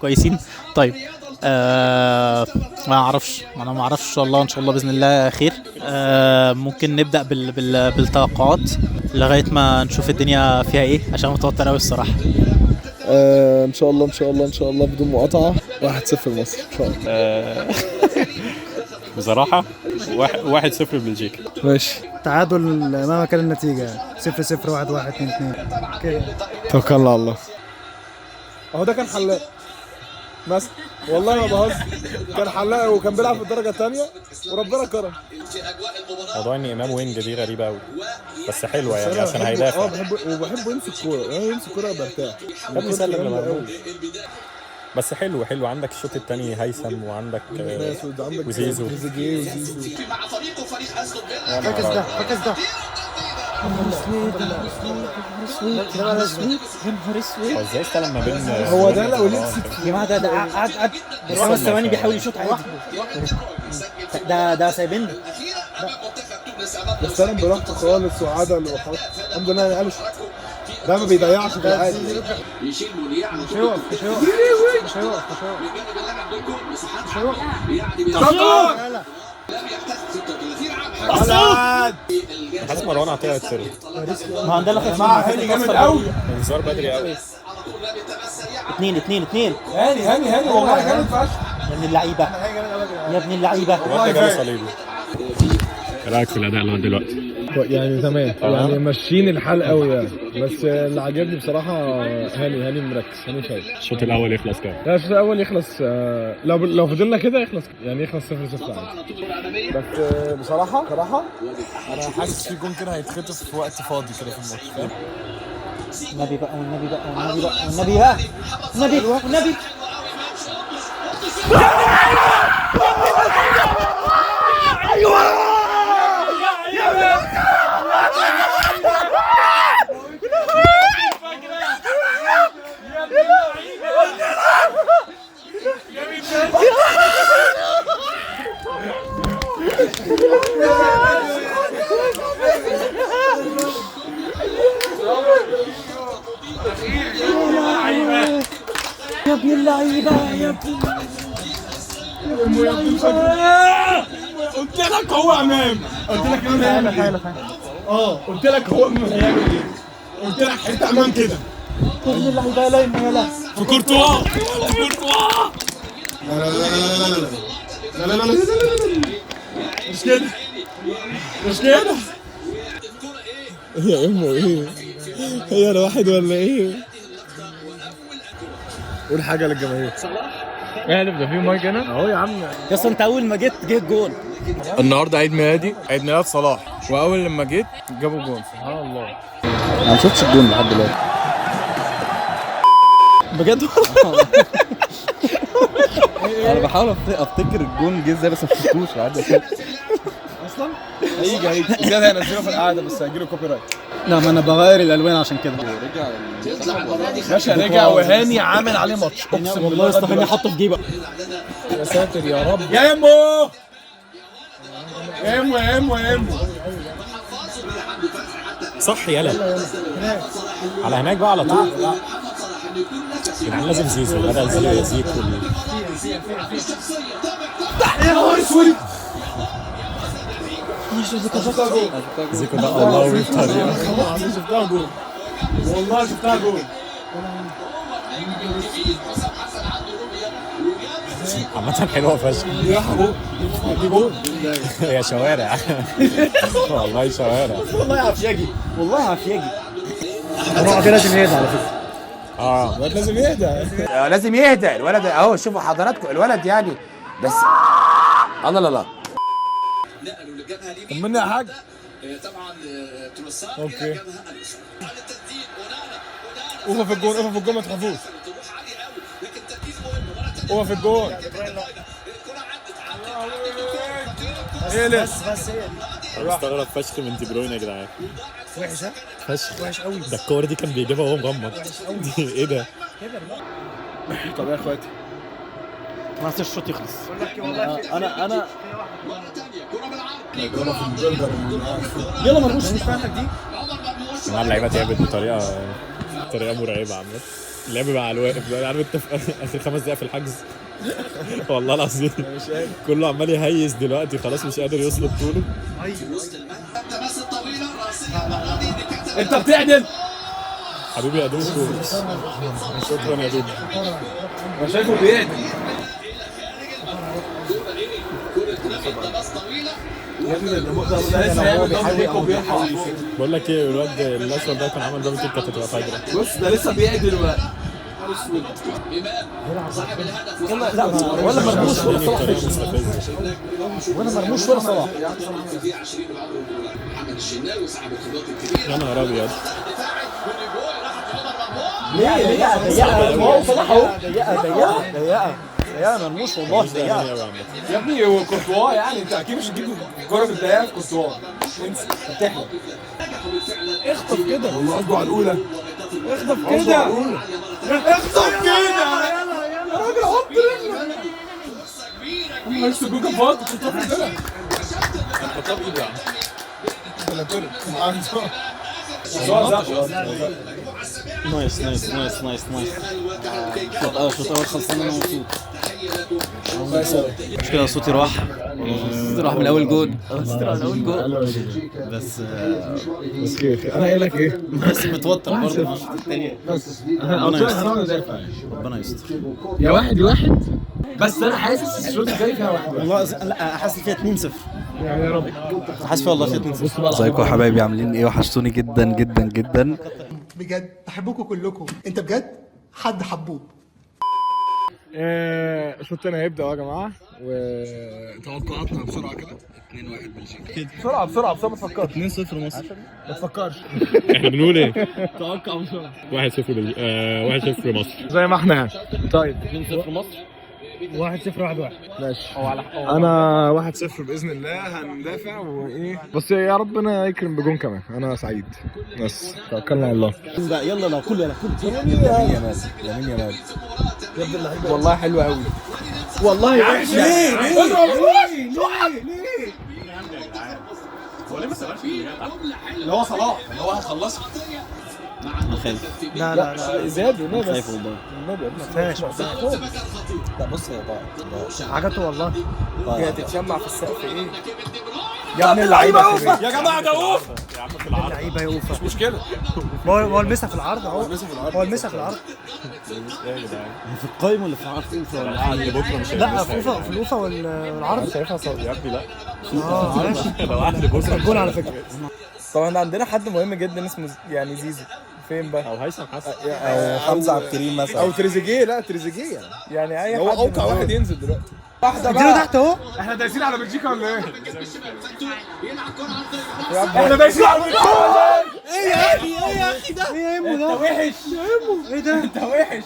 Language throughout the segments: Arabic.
كويسين. طيب ما اعرفش ان شاء الله باذن الله خير. ممكن نبدا بالتوقعات لغايه ما نشوف الدنيا فيها ايه، عشان متوتر قوي الصراحه. ان شاء الله بدون مقاطعه 1-0 مصر ان شاء الله. بصراحه 1-0 بلجيكا. ماشي. تعادل مهما كان النتيجه، 0-0 1-1 2-2 كده. توكلنا على الله. اهو ده كان حلاق مثلا، والله ما بهزر، كان حلاق وكان بيلعب في الدرجه الثانيه وربنا كرم. موضوع ان امام وينج دي غريبه قوي، بس حلوه يعني عشان هيدافع. بحبه يمسك كوره، انا يمسك كوره برتاح. كان بيسلم لمرموش، بس حلو عندك الشوط الثاني هيثم وعندك وزيزو. فاكس ده ازاي استلم ما بين هو ده لو لبس يا جماعه ده قعد 5 ثواني بيحاول يشوط عادي. ده سايبين استلم براحته خالص وعدل وحط. الحمد لله يعني قالش ده ما بيضيعش في العادي. مش هيوقف حاسس مروان عطيه هيتسرق. ما عندنا خد مع هاني جامد قوي، انذار بدري قوي. 2 هاني والله جامد فشخ يا ابن اللعيبه. وانت جاي صليبي. ايه رايك في الاداء لغايه دلوقتي؟ يعني تمام، يعني ماشيين الحال قوي يعني، بس اللي عجبني بصراحه هاني مركز، هاني فايق. الشوط الاول يخلص كام؟ لا الشوط الاول يخلص لو فضلنا كده يخلص 0-0 عادي. بس بصراحه انا حاسس في جون كده هيتخطف في وقت فاضي كده في الماتش، فاهم؟ النبي يا ابن اللعيبه قلت لك هو امام، قلت لك هو امام هيعمل ايه؟ قلت لك حته امام كده يا ابن اللعيبه. لا في كورتوا. لا مش كده يا امه. ايه هي انا واحد ولا ايه؟ قول حاجه للجماهير. اهلف ده في مايك هنا اهو يا عم. يا اسطى انت اول ما جيت جول. النهارده عيد ميلاد صلاح، واول لما جيت جابوا جون. سبحان الله. انا ما شفتش الجون لحد دلوقتي بجد انا بحاول افتكر الجون جه ازاي، بس ما شفتوش لحد دلوقتي اصلا. هيجي زياد هينزله في القعده، بس هيجيله كوبي رايت. لا ما انا بغير الالوان عشان كده. باشا رجع وهاني عامل عليه ماتش، اقسم والله استنى احطه في جيبك. يا ساتر يا رب. يا امو يا امو صح يلا على هناك بقى على طول. يعني لازم زيزو بدل زيكو. يا نهار اسود. زيكو ده الله بطريقه. شفتها جول والله، شفتها جول. عامة حلوة فشخ. دي جول. هي شوارع والله شوارع. والله عافياجي النوع ده لازم يهدى على فكره. الواد لازم يهدى. لازم يهدى الولد اهو. شوفوا حضراتكم الولد يعني، بس الله لا طمني يا حاج. اوكي. قوفوا في الجون ما تخافوش. قوفوا في الجون. ايه لسه بس انا مستغرب فشخ من دي بروين يا جدعان. وحشه وحش قوي. ده الكور دي كان بيجيبها وهو مغمض. ايه ده؟ طب يا اخواتي ما عرفتش الشوط يخلص. انا يلا مرموش مش فاهمك دي. اللعيبه تعبت بطريقه مرعبه عامه. اللعب بقى على الواقف بقى، عارف انت في اخر 5 دقايق في الحجز والله العظيم كله عمال يهيس دلوقتي، خلاص مش قادر يوصل طوله. انت بتعدل. حبيبي يا دوب شكرا يا دوب. انا شايفه بيعدل. بقول لك ايه، الواد الاشول ده كان عمل دبل كيك كانت هتبقى فاجره. بص ده لسه بيعدل ولا لا ولا مرموش ولا صلاح، ولا مرموش ولا صلاح. يا نهار ابيض ليه ضيقه صلاح اهو، ضيقه مرموش والله ضيقه يا ابني. هو كورتوا يعني انت اكيد مش هتجيب الكوره في الضيقه في كورتوا، انسى بتحلم. اخطف كده قصده على الاولى، اخطف كده اخطف كده يا راجل، حط رجلك. هم هيكسبوا كام فاضي تحطها كده، حطها بايده نايس نايس نايس نايس نايس. شوط اول خلصان، انا مبسوط. مش كده صوتي راح راح من اول جول. بس انا قايل لك ايه، بس متوتر برضه. ربنا يستر. يا واحد بس انا حاسس الشوط الجاي فيها واحد والله لا حاسس فيها 2-0 يعني. يا رب حاسس فيها والله فيها 2-0. ازيكم يا حبايبي، عاملين ايه؟ وحشتوني جدا جدا جدا بجد بحبكم كلكم. انت بجد حد حبوب. الشوط الثاني هيبدا يا جماعه، وتوقعاتنا بسرعه كده. 2-1 بلجيكا. بسرعه ما تفكرش. 2-0 مصر. ما تفكرش. احنا بنقول ايه؟ توقع بسرعه. 1-0 مصر زي ما احنا يعني. طيب 2-0 مصر. 1-0 ماشي. انا 1-0 باذن الله هندافع وايه، بس يا ربنا يكرم بجون كمان. انا سعيد بس توكلنا على الله. يلا لا كله يمين يا مال. والله حلو قوي والله. وحش ليه هو ليه ما سالش اللي هو صلاح اللي هو هيخلصها. انا خايف. لا زاد النبي، خايف والله. النبي ما فيهاش. لا بص يا طارق، عجبته والله. هي تتشمع في السقف ايه يا ابن اللعيبه يا جماعه، ده اوف يا عم في العرض اللعيبه يوفى. مش مشكله. هو المسها في العرض اهو، هو المسها في العرض. في القايمه اللي في عارف اوفا اللي بكره مش لا في اوفا، في الاوفا والعرض. شايفها صوت يا ابني. لا ماشي. لو اهلي بكره الجول على فكره. طبعا احنا عندنا حد مهم جدا اسمه يعني زيزو. فين بقى؟ او هيثم حسن او حمزه عبد الكريم مثلا، او تريزيجيه. لا تريزيجيه يعني اي هو حد اوقع واحد ينزل دلوقتي. واحده اديله تحت اهو. احنا دايسين على بلجيكا ولا ايه؟ احنا دايسين على بلجيكا. ايه يا اخي ده؟ ايه يا امو ده؟ وحش ايه ده؟ انت وحش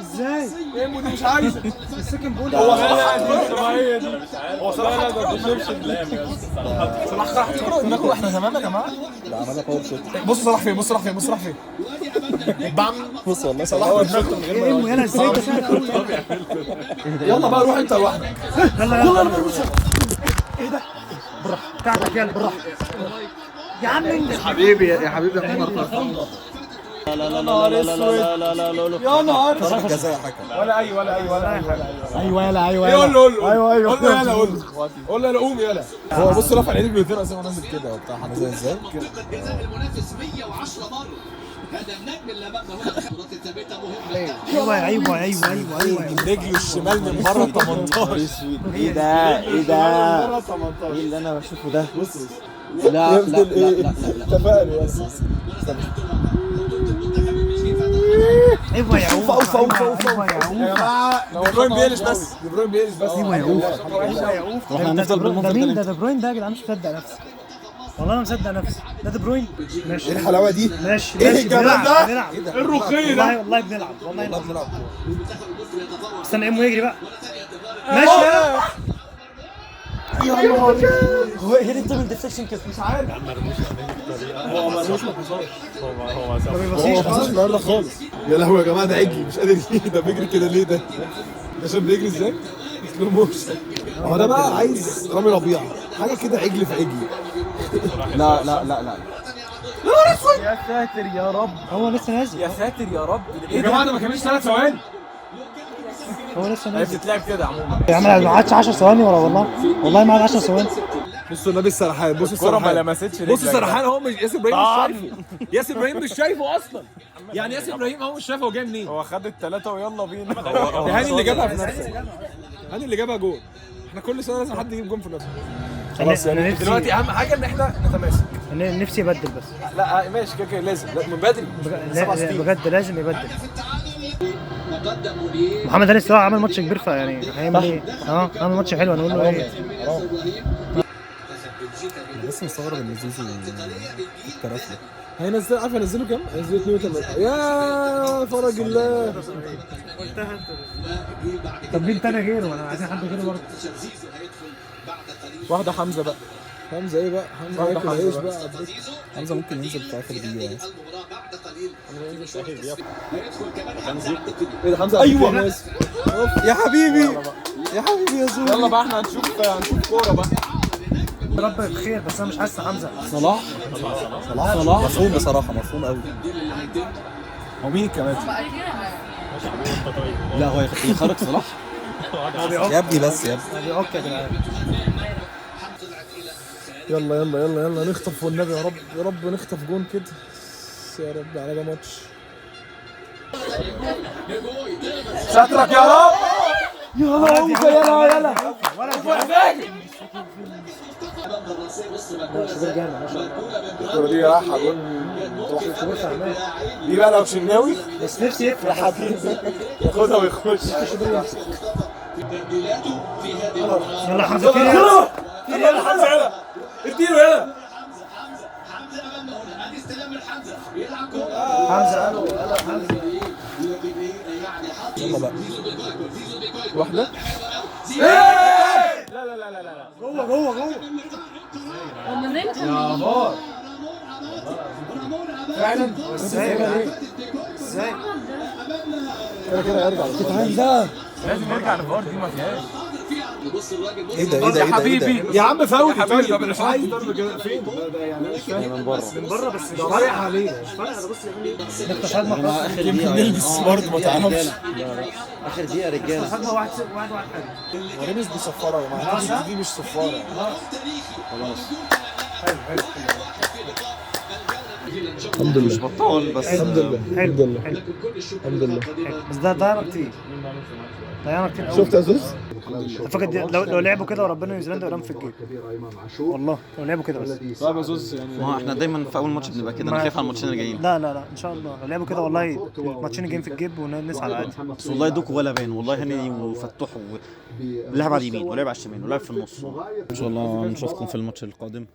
ازاي؟ ايمو دي مش عايزه. السكن بول. هو صلاح هي دي. هو صلاح لا ما بيشوفش صلاح تقولوا انكم احنا تمام يا جماعه. لا عملها باور شوت. بص صلاح فين، بص فين بام. بص والله صلاح من غير ايه امو يلا ازاي ده سهل قوي. يلا بقى روح انت لوحدك. يلا ايه ده؟ بالراحه بتاعتك، يلا بالراحه يا عم انجز. حبيبي يا عمر لا لا لا لا لا لا لا لا لا لا. يا نهار جزاء حكم. ولا اي حاجه. ايوه يلا قول له ايوه قول له يلا قوم يلا. هو بص رافع ايدك بيطير اصلا ونازل كده وبتاع حاجه زي ازاي كده. ايوه رجله الشمال من بره 18. ايه ده؟ ايه اللي انا بشوفه ده؟ لا اتفقنا يا ايوه يا عوف. اوف يا جماعه. دي بروين بيقلش بس. ايوه يا عوف. واحنا هنفضل بالمنظر مين ده؟ ده بروين ده يا جدعان؟ مش مصدق نفسي والله، انا مصدق نفسي. ده بروين. ماشي. ايه الحلاوه دي؟ ماشي ايه الجمال ده؟ بنلعب. ايه الرقي ده؟ والله بنلعب والله. استنى امه يجري بقى. ماشي يا نهار هو ايه اللي بتعمل ديفليكشن كده؟ مش عارف. هو ما حصلش. ما بيبصيش خالص. النهارده خالص. يا لهوي يا جماعه، ده عجلي مش قادر ده بيجري كده ليه ده؟ عشان بيجري ازاي؟ سلو موشن. هو ده بقى عايز رامي ربيعه حاجه كده، عجل في عجل. لا يا ساتر يا رب، هو لسه نازل، يا ساتر يا رب. يا جماعه ده ما كملش 3 ثواني. هو لسه هي نازل بتتلعب كده عموما. يا عم. ما عادش 10 ثواني ورا والله، والله ما عاد 10 ثواني. بصوا النبي السرحان، بصوا الكوره ما السرحان، لمستش بصوا رجلك. السرحان اهو. مش ياسر ابراهيم مش شايفه، ياسر ابراهيم مش شايفه اصلا. يعني ياسر ابراهيم اهو مش شايفه هو جاي منين. هو خد الثلاثه ويلا بينا. ده هاني اللي جابها في نفسه، هاني اللي جابها جول. احنا كل سنه لازم حد يجيب جول في نفسه. خلاص يعني دلوقتي اهم حاجه ان احنا نتماسك. نفسي يبدل بس. لا ماشي كده كده لازم، من بدري بجد لازم يبدل. محمد هاني الصراحه عمل ماتش كبير، فيعني هيعمل ايه؟ عمل ماتش حلو، هنقول له ايه؟ بس مستغرب ان زيزو الكرافله هينزل، عارف هينزلوا كام؟ هينزلوا 82. يا فرج الله. طب مين تاني غيره؟ انا عايزين حد غيره برضه. واحده حمزه بقى. حمزه ايه بقى؟ حمزه هياكل عيش بقى. حمزه ممكن ينزل في اخر دقيقه. ايه ده حمزه؟ ايوه يا حبيبي، يا حبيبي يا زوز. يلا بقى احنا هنشوف كوره بقى. يا رب بخير، بس انا مش حاسس حمزه. صلاح مفهوم بصراحه، مفهوم قوي. هو مين كمان؟ لا هو يخرج صلاح يا ابني بس يا ابني. بيعك يا جدعان. يلا يلا يلا يلا نخطف والنبي، يا رب يا رب نخطف جون كده يا رب على ده ماتش. شاطرك يا رب. يلا الكورة دي رايحة جون. دي بقى لو شناوي بس نفسي يفرح يا حبيبي ياخدها ويخش. يلا حمزه كده. يلا حمزة هنا، اديله هنا. حمزه يلا بقى واحدة. جوه فعلا ازاي كده كده يرجع حمزة. لازم نرجع للفار دي، ما فيهاش. ايه ده يا حبيبي يا عم فوت يا حبيبي. طيب. مش عايز ضرب كده فين ده يعني مش فاهم. من بره. من بره بس ده رايح عليه. مش فارقه. ده بص نفتح هجمه خاصه. اخر دقيقه نلبس برضه ما تعرفش. اخر دقيقه رجاله. هجمه 1-1 حاجه. وريمس دي صفارة يا جماعة، دي مش صفارة. الحمد لله. مش بطال بس الحمد لله الحمد لله الحمد لله. بس ده ضيعنا كتير قوي. شفت يا زوز؟ فاكر لو لعبوا كده وربنا نيوزيلندا يقدروا في الجيم والله، لو لعبوا كده بس. طيب يا زوز يعني ما هو احنا دايما في اول ماتش بنبقى كده، انا خايف على الماتشين اللي جايين. لا ان شاء الله لو لعبوا كده والله الماتشين الجايين في الجيب ونسعى عادي. بس والله دوكو ولا باين، والله هاني وفتوح لعب على اليمين ولعب على الشمال ولعب في النص. ان شاء الله نشوفكم في الماتش القادم.